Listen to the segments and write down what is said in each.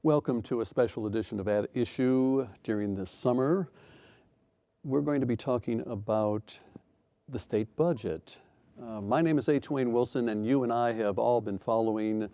Welcome to a special edition of At Issue during this summer. We're going to be talking about the state budget. My name is H. Wayne Wilson, and you and I have all been following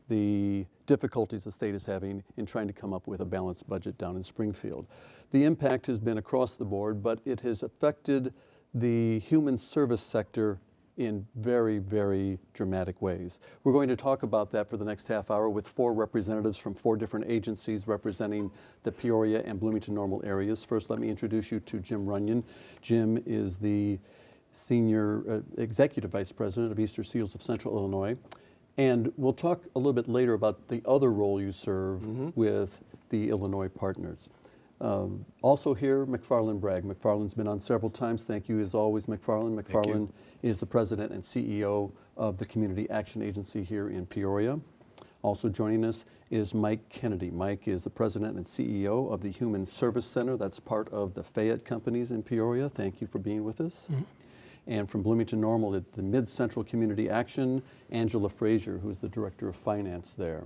the difficulties the state is having in trying to come up with a balanced budget down in Springfield. The impact has been across the board, but it has affected the human service sector in very, very dramatic ways. We're going to talk about that for the next half hour with four representatives from four different agencies representing the Peoria and Bloomington-Normal areas. First, let me introduce you to Jim Runyon. Jim is the Senior Executive Vice President of Eastern Seals of Central Illinois. And we'll talk a little bit later about the other role you serve with the Illinois partners. Also here, McFarland Bragg. McFarland's been on several times. Thank you as always, McFarland. McFarland is the president and CEO of the Community Action Agency here in Peoria. Also joining us is Mike Kennedy. Mike is the president and CEO of the Human Service Center. That's part of the Fayette Companies in Peoria. Thank you for being with us. And from Bloomington-Normal at the Mid-Central Community Action, Angela Frazier, who's the Director of Finance there.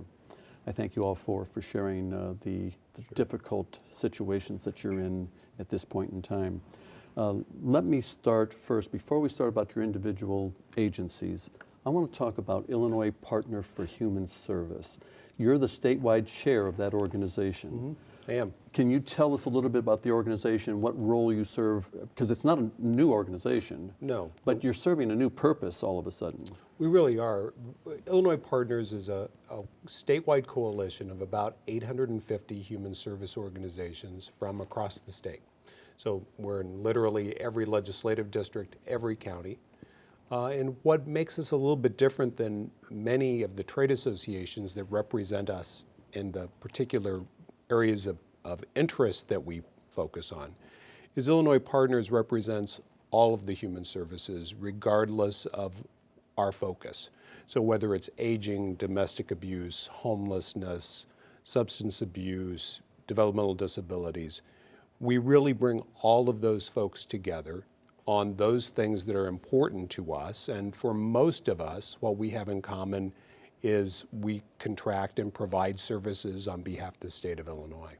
I thank you all for sharing the difficult situations that you're in at this point in time. Let me start first, before we start about your individual agencies, I want to talk about Illinois Partner for Human Service. You're the statewide chair of that organization. I am. Can you tell us a little bit about the organization, what role you serve? Because it's not a new organization. No. But you're serving a new purpose all of a sudden. We really are. Illinois Partners is a statewide coalition of about 850 human service organizations from across the state. So we're in literally every legislative district, every county. And what makes us a little bit different than many of the trade associations that represent us in the particular areas of interest that we focus on is Illinois Partners represents all of the human services regardless of our focus. So whether it's aging, domestic abuse, homelessness, substance abuse, developmental disabilities, we really bring all of those folks together on those things that are important to us. And for most of us, what we have in common is we contract and provide services on behalf of the state of Illinois.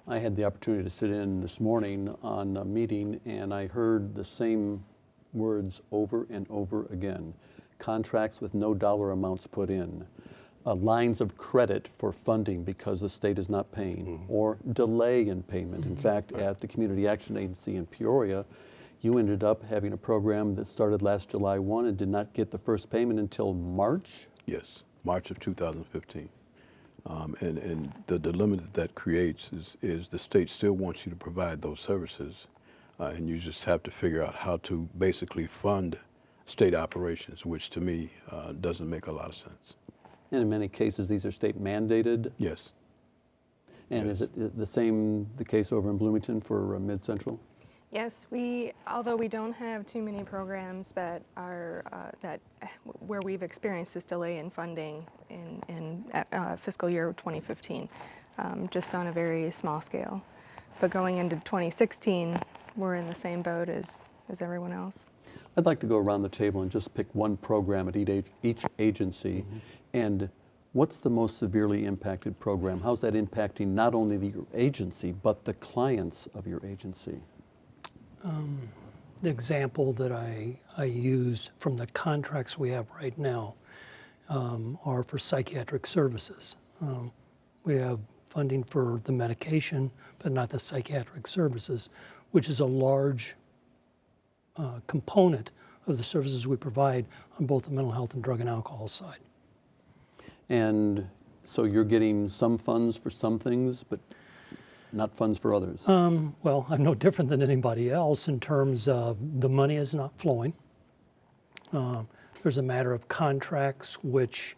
I had the opportunity to sit in this morning on a meeting, and I heard the same words over and over again. Contracts with no dollar amounts put in, lines of credit for funding because the state is not paying, or delay in payment. In fact, at the Community Action Agency in Peoria, you ended up having a program that started last July 1 and did not get the first payment until March? Yes, March of 2015. And the dilemma that creates is the state still wants you to provide those services, and you just have to figure out how to basically fund state operations, which to me doesn't make a lot of sense. And in many cases, these are state mandated? Yes. And yes. Is it the case over in Bloomington for Mid-Central? Yes, although we don't have too many programs that are where we've experienced this delay in funding in fiscal year 2015, just on a very small scale. But going into 2016, we're in the same boat as everyone else. I'd like to go around the table and just pick one program at each agency. And what's the most severely impacted program? How's that impacting not only your agency, but the clients of your agency? The example that I use from the contracts we have right now are for psychiatric services. We have funding for the medication, but not the psychiatric services, which is a large component of the services we provide on both the mental health and drug and alcohol side. And so you're getting some funds for some things, but not funds for others? Well, I'm no different than anybody else in terms of the money is not flowing. There's a matter of contracts, which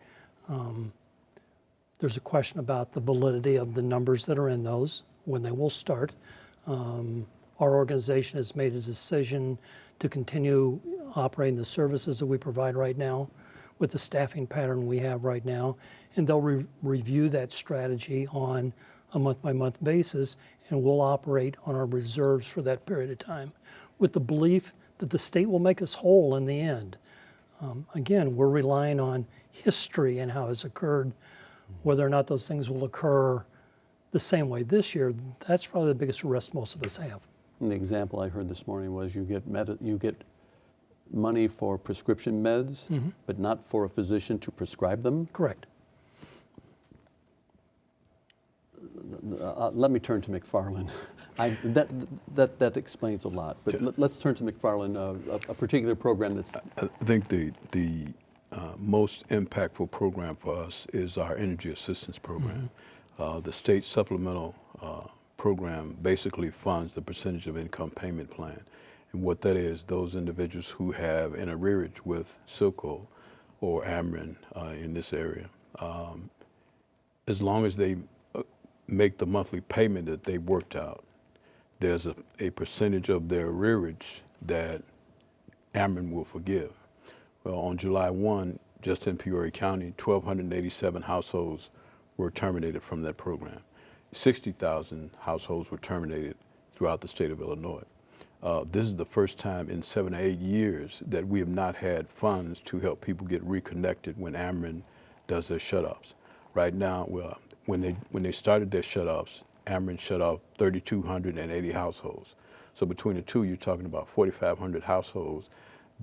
there's a question about the validity of the numbers that are in those, when they will start. Our organization has made a decision to continue operating the services that we provide right now with the staffing pattern we have right now, and they'll review that strategy on a month-by-month basis, and we'll operate on our reserves for that period of time with the belief that the state will make us whole in the end. Again, we're relying on history and how it's occurred Whether or not those things will occur the same way this year, that's probably the biggest risk most of us have. And the example I heard this morning was you get money for prescription meds, but not for a physician to prescribe them. Correct. Let me turn to McFarland. That explains a lot. But let's turn to McFarland, a particular program that's. I think the most impactful program for us is our energy assistance program. The state supplemental program basically funds the percentage of income payment plan. And what that is, those individuals who have an arrearage with Silco or Ameren in this area, as long as they make the monthly payment that they worked out, there's a percentage of their arrearage that Ameren will forgive. Well, on July 1, just in Peoria County, 1,287 households were terminated from that program. 60,000 households were terminated throughout the state of Illinois. This is the first time in 7 or 8 years that we have not had funds to help people get reconnected when Ameren does their shutoffs. Right now, well, when they started their shutoffs, Ameren shut off 3,280 households. So between the two, you're talking about 4,500 households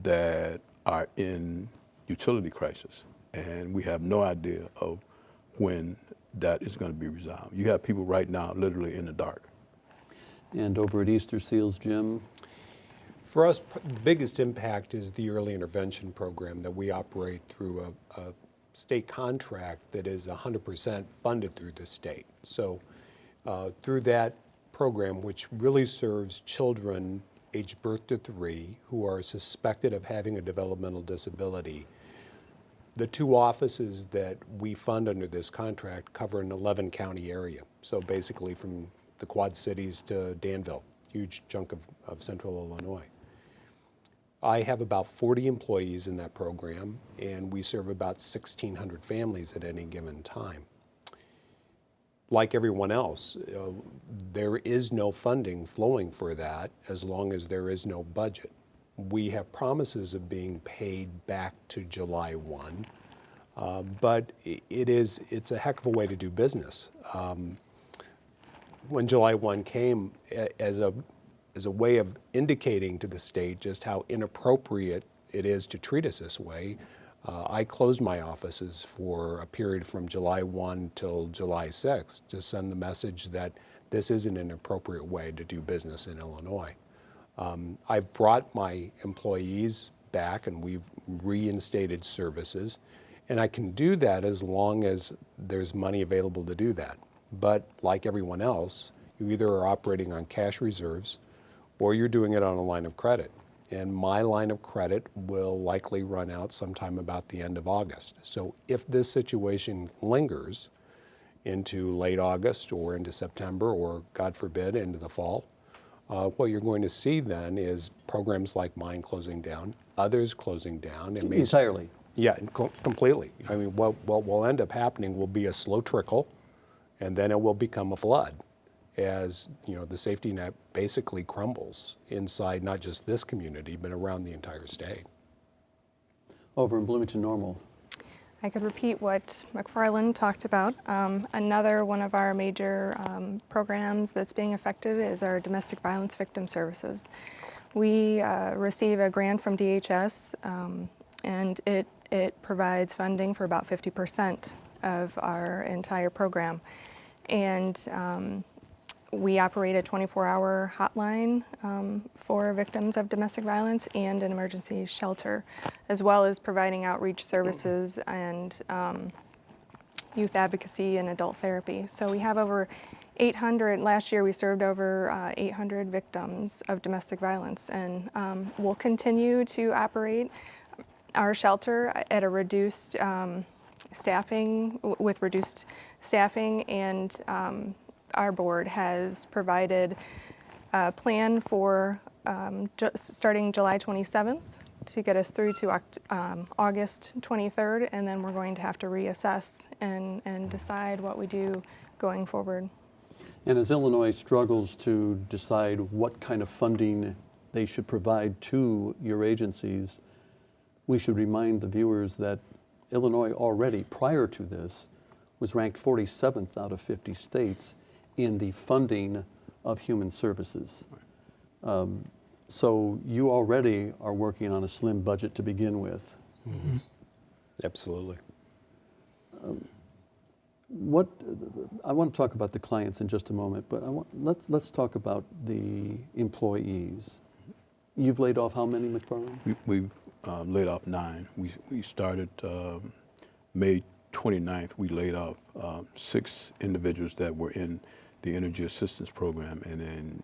that are in utility crisis, and we have no idea of when that is going to be resolved. You have people right now literally in the dark. And over at Easter Seals, Jim? For us, the biggest impact is the early intervention program that we operate through a state contract that is 100% funded through the state. So through that program, which really serves children aged birth to 3 who are suspected of having a developmental disability, the 2 offices that we fund under this contract cover an 11-county area. So basically from the Quad Cities to Danville, huge chunk of central Illinois. I have about 40 employees in that program, and we serve about 1,600 families at any given time. Like everyone else, there is no funding flowing for that as long as there is no budget. We have promises of being paid back to July 1, but it's a heck of a way to do business. When July 1 came, as a way of indicating to the state just how inappropriate it is to treat us this way, I closed my offices for a period from July 1 till July 6 to send the message that this isn't an appropriate way to do business in Illinois. I've brought my employees back and we've reinstated services, and I can do that as long as there's money available to do that. But like everyone else, you either are operating on cash reserves or you're doing it on a line of credit. And my line of credit will likely run out sometime about the end of August. So if this situation lingers into late August or into September or, God forbid, into the fall, what you're going to see then is programs like mine closing down, others closing down. And Entirely. Yeah, completely. I mean, what will end up happening will be a slow trickle, and then it will become a flood as the safety net basically crumbles inside not just this community, but around the entire state. Over in Bloomington Normal. I could repeat what McFarland talked about. Another one of our major programs that's being affected is our domestic violence victim services. We receive a grant from DHS, and it provides funding for about 50% of our entire program. And we operate a 24-hour hotline for victims of domestic violence and an emergency shelter, as well as providing outreach services and youth advocacy and adult therapy. So we have over 800, last year we served over 800 victims of domestic violence, and we'll continue to operate our shelter at a reduced staffing, with reduced staffing, and our board has provided a plan for starting July 27th to get us through to August 23rd, and then we're going to have to reassess and decide what we do going forward. And as Illinois struggles to decide what kind of funding they should provide to your agencies, we should remind the viewers that Illinois already, prior to this, was ranked 47th out of 50 states in the funding of human services. So you already are working on a slim budget to begin with. Absolutely. I want to talk about the clients in just a moment, but let's talk about the employees. You've laid off how many, McFarland? We've laid off 9. We started May 29th. We laid off 6 individuals that were in the Energy Assistance Program, and then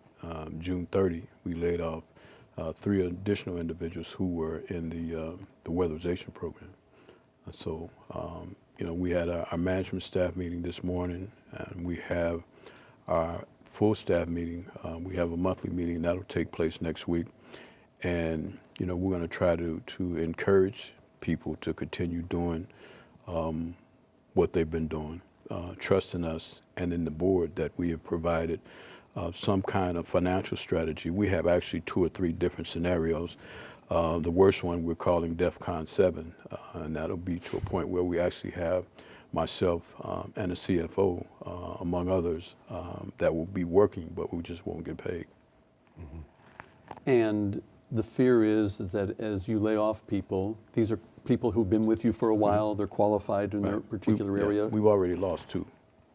June 30, we laid off 3 additional individuals who were in the weatherization program. So, we had our management staff meeting this morning, and we have our full staff meeting. We have a monthly meeting that will take place next week, and we're going to try to encourage people to continue doing what they've been doing, trusting us and in the board that we have provided some kind of financial strategy. We have actually 2 or 3 different scenarios. The worst one we're calling DEFCON 7, and that'll be to a point where we actually have myself and a CFO, among others, that will be working, but we just won't get paid. And the fear is that as you lay off people, these are people who've been with you for a while, they're qualified in their particular area. We've already lost 2.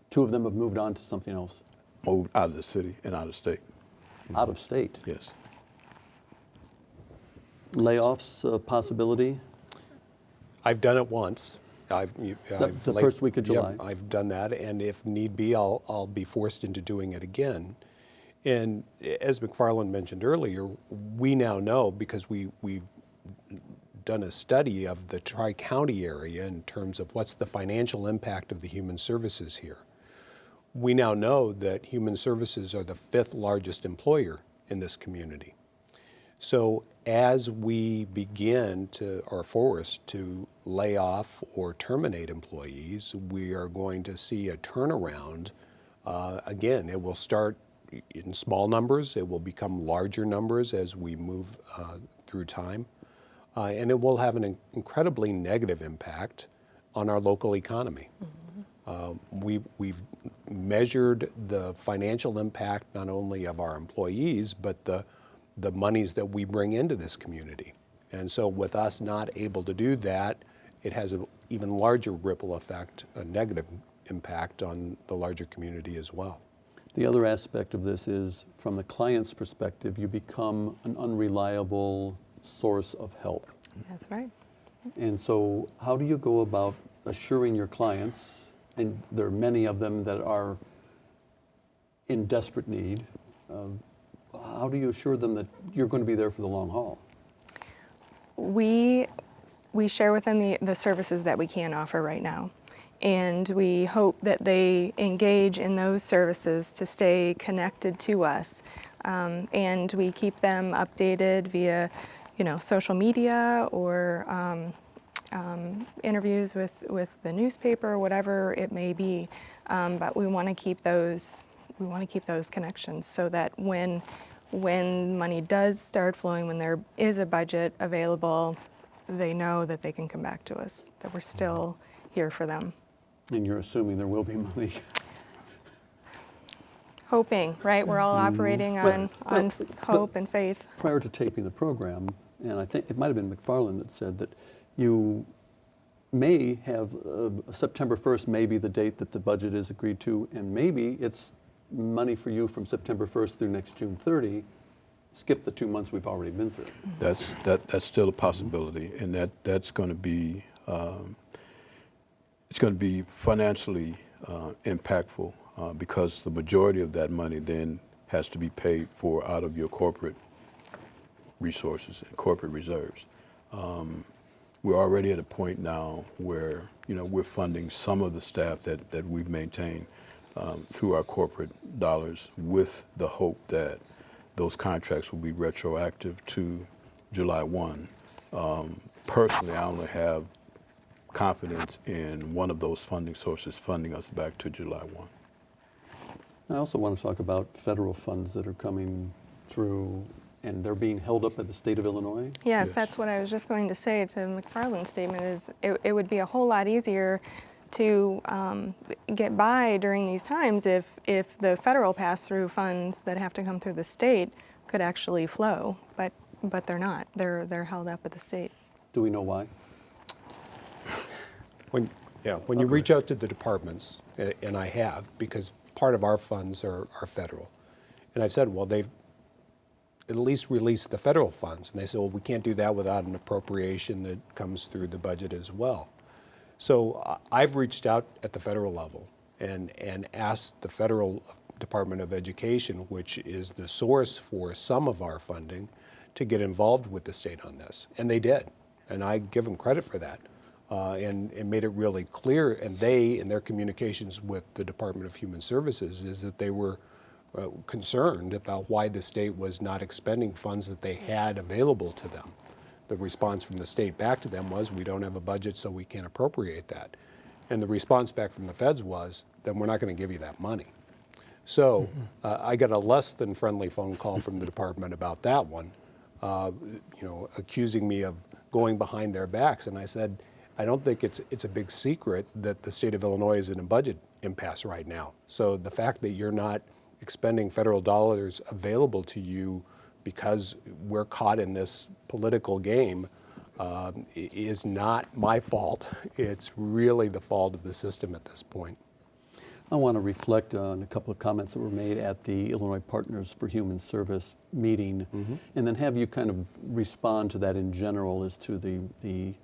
2 of them have moved on to something else. Moved out of the city and out of state. Out of state. Yes. Layoffs a possibility? I've done it once. The first week of July. Yeah, I've done that, and if need be, I'll be forced into doing it again. And as McFarland mentioned earlier, we now know, because we've done a study of the Tri-County area in terms of what's the financial impact of the human services here. We now know that human services are the 5th largest employer in this community. So as we begin to, or forced to lay off or terminate employees, we are going to see a turnaround. Again, it will start in small numbers. It will become larger numbers as we move through time. And it will have an incredibly negative impact on our local economy. We've measured the financial impact not only of our employees, but the monies that we bring into this community. And so with us not able to do that, it has an even larger ripple effect, a negative impact on the larger community as well. The other aspect of this is, from the client's perspective, you become an unreliable source of help. That's right. And so how do you go about assuring your clients, and there are many of them that are in desperate need, how do you assure them that you're going to be there for the long haul? We share with them the services that we can offer right now. And we hope that they engage in those services to stay connected to us. And we keep them updated via, social media or interviews with the newspaper, whatever it may be. But we want to keep those connections so that when money does start flowing, when there is a budget available, they know that they can come back to us, that we're still here for them. And you're assuming there will be money. Hoping, right? We're all operating on hope and faith. Prior to taping the program, and I think it might have been McFarland that said that you may have September 1st may be the date that the budget is agreed to, and maybe it's money for you from September 1st through next June 30. Skip the 2 months we've already been through. That's still a possibility, and that's going to be it's going to be financially impactful because the majority of that money then has to be paid for out of your corporate resources and corporate reserves. We're already at a point now where we're funding some of the staff that we've maintained through our corporate dollars, with the hope that those contracts will be retroactive to July 1. Personally, I only have confidence in one of those funding sources funding us back to July 1. I also want to talk about federal funds that are coming through, and they're being held up by the state of Illinois. Yes, Yes. that's what I was just going to say to McFarland's statement is it would be a whole lot easier to get by during these times if the federal pass-through funds that have to come through the state could actually flow, but they're not. They're held up at the state. Do we know why? When you reach out to the departments, and I have, because part of our funds are federal, and I've said, well, they've at least released the federal funds, and they said, well, we can't do that without an appropriation that comes through the budget as well. So I've reached out at the federal level and asked the federal Department of Education, which is the source for some of our funding, to get involved with the state on this, and they did, and I give them credit for that. And made it really clear, and they, in their communications with the Department of Human Services, is that they were concerned about why the state was not expending funds that they had available to them. The response from the state back to them was, we don't have a budget, so we can't appropriate that. And the response back from the feds was, then we're not going to give you that money. So I got a less than friendly phone call from the department about that one, accusing me of going behind their backs. And I said, I don't think it's a big secret that the state of Illinois is in a budget impasse right now. So the fact that you're not expending federal dollars available to you because we're caught in this political game is not my fault. It's really the fault of the system at this point. I want to reflect on a couple of comments that were made at the Illinois Partners for Human Service meeting, and then have you kind of respond to that in general as to the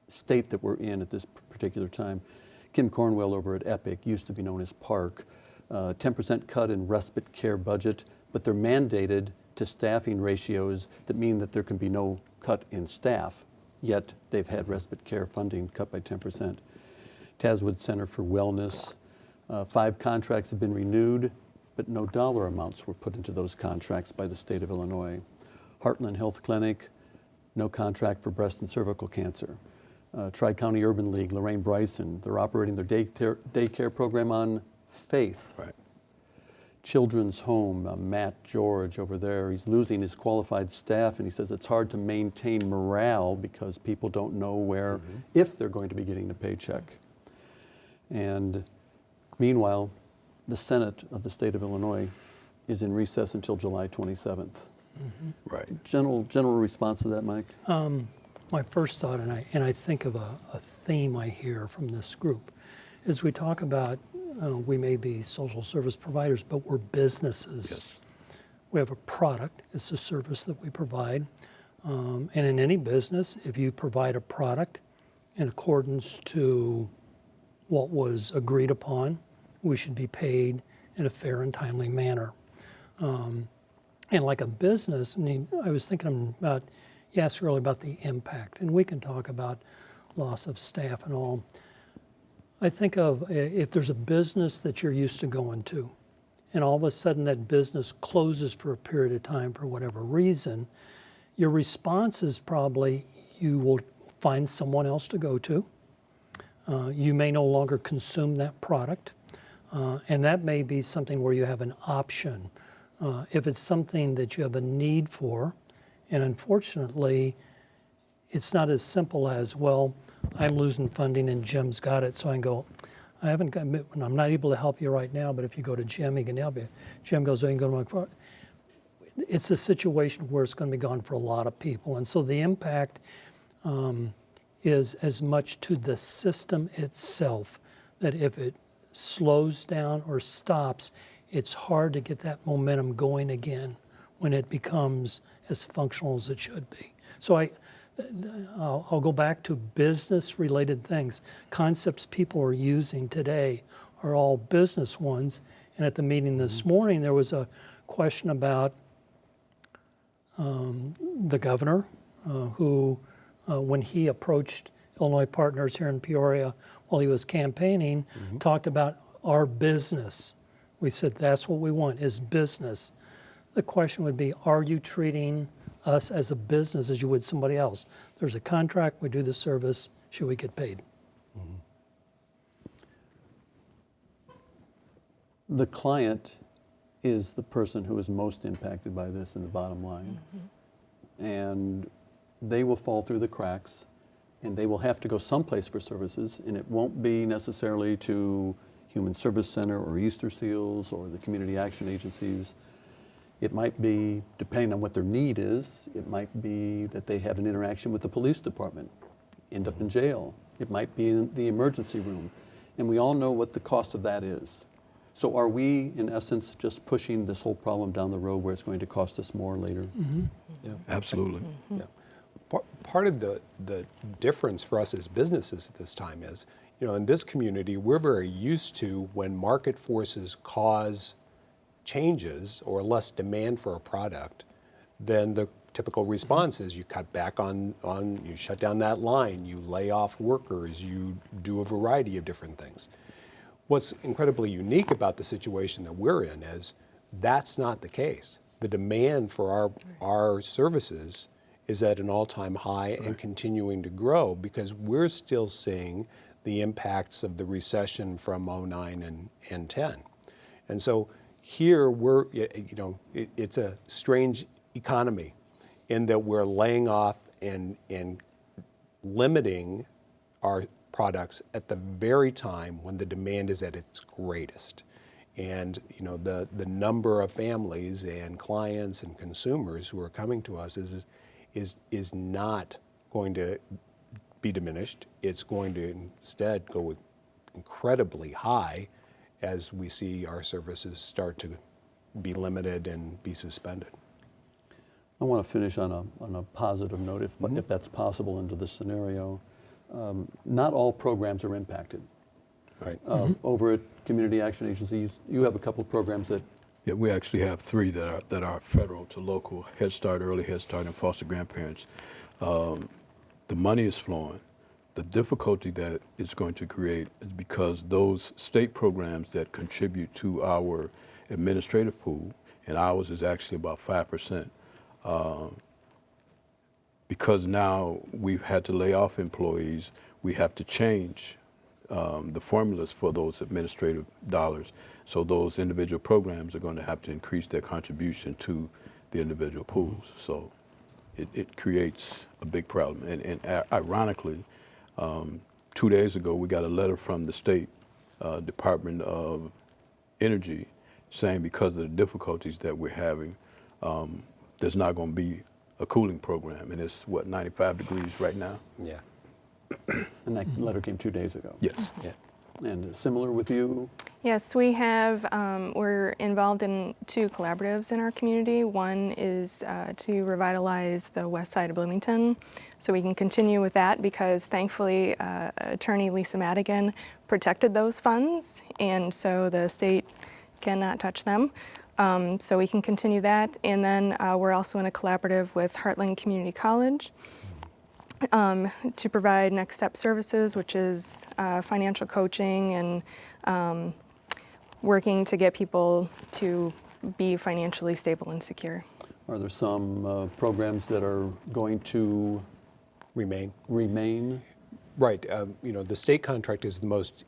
state that we're in at this particular time. Kim Cornwell over at EPIC, used to be known as PARC, 10% cut in respite care budget, but they're mandated to staffing ratios that mean that there can be no cut in staff, yet they've had respite care funding cut by 10%. Tazwood Center for Wellness, 5 contracts have been renewed, but no dollar amounts were put into those contracts by the state of Illinois. Heartland Health Clinic, no contract for breast and cervical cancer. Tri-County Urban League, Lorraine Bryson, they're operating their daycare program on faith. Right. Children's Home, Matt George over there, he's losing his qualified staff, and he says it's hard to maintain morale because people don't know where, if they're going to be getting a paycheck. And meanwhile, the Senate of the state of Illinois is in recess until July 27th. Right. General response to that, Mike? My first thought, and I think of a theme I hear from this group, is we talk about we may be social service providers, but we're businesses. Yes. We have a product, it's a service that we provide. And in any business, if you provide a product in accordance to what was agreed upon, we should be paid in a fair and timely manner. And like a business, I was thinking about, you asked earlier about the impact, and we can talk about loss of staff and all. I think of if there's a business that you're used to going to, and all of a sudden that business closes for a period of time for whatever reason, your response is probably you will find someone else to go to. You may no longer consume that product, and that may be something where you have an option. If it's something that you have a need for, and unfortunately, it's not as simple as, well, I'm losing funding and Jim's got it, so I can go, I'm not able to help you right now, but if you go to Jim, he can help you. Jim goes, oh, you can go to my phone. It's a situation where it's going to be gone for a lot of people. And so the impact is as much to the system itself, that if it slows down or stops, it's hard to get that momentum going again when it becomes as functional as it should be. So I'll go back to business-related things. Concepts people are using today are all business ones. And at the meeting this morning, there was a question about the governor who, when he approached Illinois Partners here in Peoria while he was campaigning, talked about our business. We said, that's what we want, is business. The question would be, are you treating us as a business as you would somebody else? There's a contract, we do the service, should we get paid? The client is the person who is most impacted by this in the bottom line. And they will fall through the cracks and they will have to go someplace for services, and it won't be necessarily to Human Service Center or Easter Seals or the community action agencies. It might be, depending on what their need is, it might be that they have an interaction with the police department, end up in jail. It might be in the emergency room. And we all know what the cost of that is. So are we, in essence, just pushing this whole problem down the road where it's going to cost us more later? Yeah. Absolutely. Yeah. Part of the difference for us as businesses at this time is, in this community, we're very used to when market forces cause changes or less demand for a product, then the typical response is you cut back on you shut down that line, you lay off workers, you do a variety of different things. What's incredibly unique about the situation that we're in is that's not the case. The demand for our services is at an all-time high and continuing to grow because we're still seeing the impacts of the recession from 09 and 10. And so here it's a strange economy in that we're laying off and limiting our products at the very time when the demand is at its greatest. And the number of families and clients and consumers who are coming to us is not going to be diminished. It's going to instead go incredibly high as we see our services start to be limited and be suspended. I want to finish on a positive note, if that's possible under this scenario. Not all programs are impacted. Right. Over at Community Action Agencies, you have a couple of programs that. Yeah, we actually have 3 that are federal to local: Head Start, Early Head Start, and foster grandparents. The money is flowing. The difficulty that it's going to create is because those state programs that contribute to our administrative pool, and ours is actually about 5%, because now we've had to lay off employees, we have to change the formulas for those administrative dollars. So those individual programs are going to have to increase their contribution to the individual pools. So it creates a big problem. And ironically, 2 days ago, we got a letter from the State Department of Energy saying because of the difficulties that we're having, there's not going to be a cooling program. And it's, 95 degrees right now? Yeah. And that letter came 2 days ago. Yes. Yeah. And similar with you? Yes, we have, we're involved in 2 collaboratives in our community. One is to revitalize the west side of Bloomington, so we can continue with that because thankfully Attorney Lisa Madigan protected those funds, and so the state cannot touch them. So we can continue that. And then we're also in a collaborative with Heartland Community College to provide next step services, which is financial coaching and working to get people to be financially stable and secure. Are there some programs that are going to Remain. Right. The state contract is the most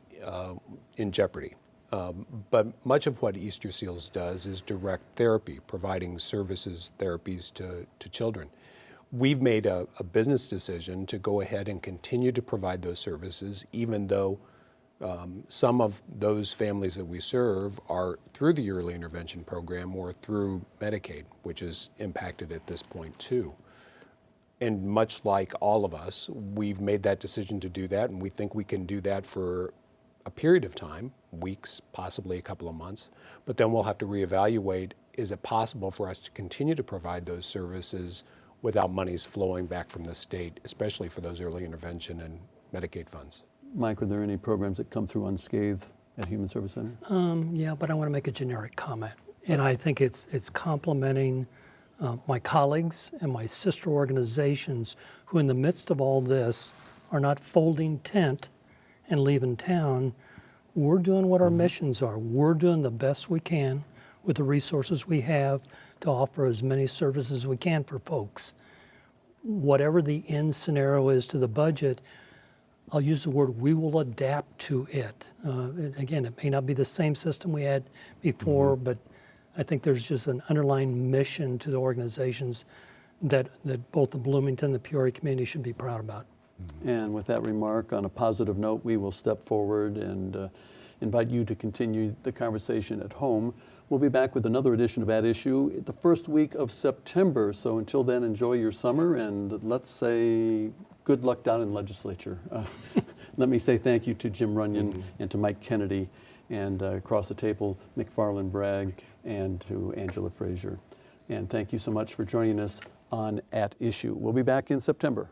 in jeopardy. But much of what Easter Seals does is direct therapy, providing services, therapies to children. We've made a business decision to go ahead and continue to provide those services, even though some of those families that we serve are through the early intervention program or through Medicaid, which is impacted at this point too. And much like all of us, we've made that decision to do that, and we think we can do that for a period of time, weeks, possibly a couple of months, but then we'll have to reevaluate, is it possible for us to continue to provide those services without monies flowing back from the state, especially for those early intervention and Medicaid funds? Mike, are there any programs that come through unscathed at Human Service Center? Yeah, but I want to make a generic comment. And I think it's complementing my colleagues and my sister organizations who in the midst of all this are not folding tent and leaving town. We're doing what our missions are. We're doing the best we can with the resources we have to offer as many services as we can for folks. Whatever the end scenario is to the budget, I'll use the word, we will adapt to it. And again, it may not be the same system we had before, but I think there's just an underlying mission to the organizations that both the Bloomington and the Peoria community should be proud about. And with that remark, on a positive note, we will step forward and invite you to continue the conversation at home. We'll be back with another edition of At Issue the first week of September. So until then, enjoy your summer, and let's say good luck down in legislature. Let me say thank you to Jim Runyon and to Mike Kennedy, and across the table, McFarland Bragg, and to Angela Frazier. And thank you so much for joining us on At Issue. We'll be back in September.